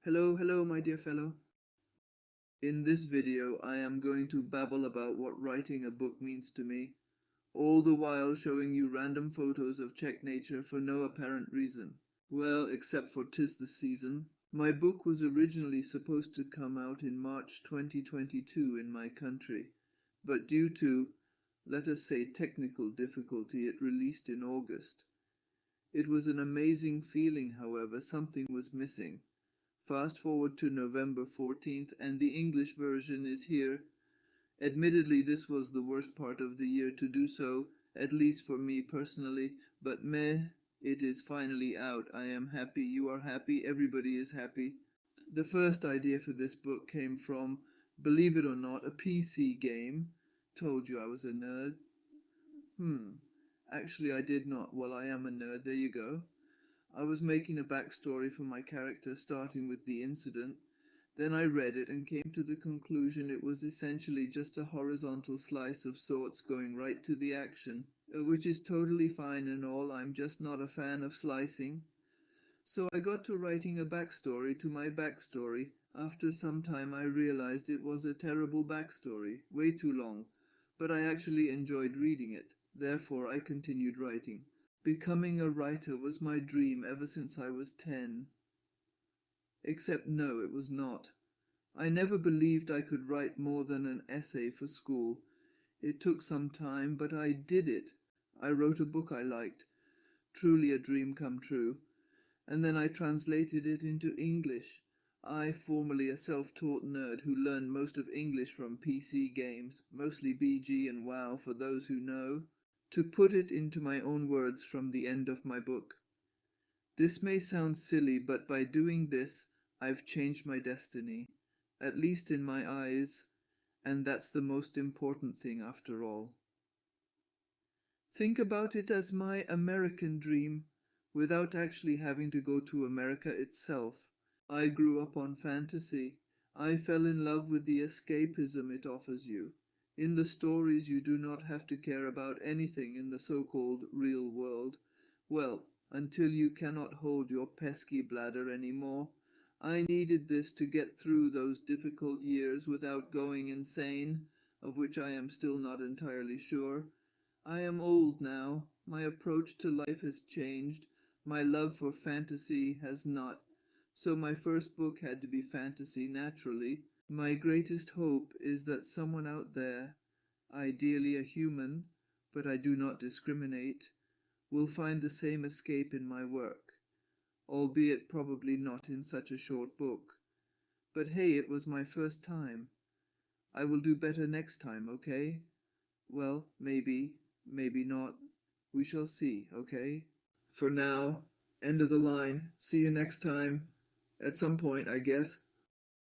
Hello, my dear fellow. In this video, I am going to babble about what writing a book means to me, all the while showing you random photos of Czech nature for no apparent reason. Well, except for 'tis the season. My book was originally supposed to come out in March 2022 in my country, but due to, let us say, technical difficulty, it released in August. It was an amazing feeling, however. Something was missing. Fast forward to November 14th and the English version is here. Admittedly, this was the worst part of the year to do so, at least for me personally, but meh, it is finally out. I am happy, you are happy, everybody is happy. The first idea for this book came from, believe it or not, a PC game. Told you I was a nerd. Actually I did not. Well, I am a nerd, there you go. I was making a backstory for my character, starting with the incident. Then I read it and came to the conclusion it was essentially just a horizontal slice of sorts going right to the action, which is totally fine and all. I'm just not a fan of slicing. So I got to writing a backstory to my backstory. After some time I realized it was a terrible backstory, way too long, but I actually enjoyed reading it. Therefore I continued writing. Becoming a writer was my dream ever since I was 10. Except no, it was not. I never believed I could write more than an essay for school. It took some time, but I did it. I wrote a book I liked, truly a dream come true, and then I translated it into English. I, formerly a self-taught nerd who learned most of English from PC games, mostly BG and WoW for those who know, to put it into my own words from the end of my book. This may sound silly, but by doing this, I've changed my destiny, at least in my eyes, and that's the most important thing after all. Think about it as my American dream, without actually having to go to America itself. I grew up on fantasy. I fell in love with the escapism it offers you. In the stories you do not have to care about anything in the so-called real world. Well, until you cannot hold your pesky bladder anymore. I needed this to get through those difficult years without going insane, of which I am still not entirely sure. I am old now. My approach to life has changed. My love for fantasy has not. So my first book had to be fantasy naturally. My greatest hope is that someone out there, ideally a human, but I do not discriminate, will find the same escape in my work, albeit probably not in such a short book. But hey, it was my first time. I will do better next time, okay? Well, maybe not. We shall see, okay? For now, end of the line. See you next time. At some point, I guess.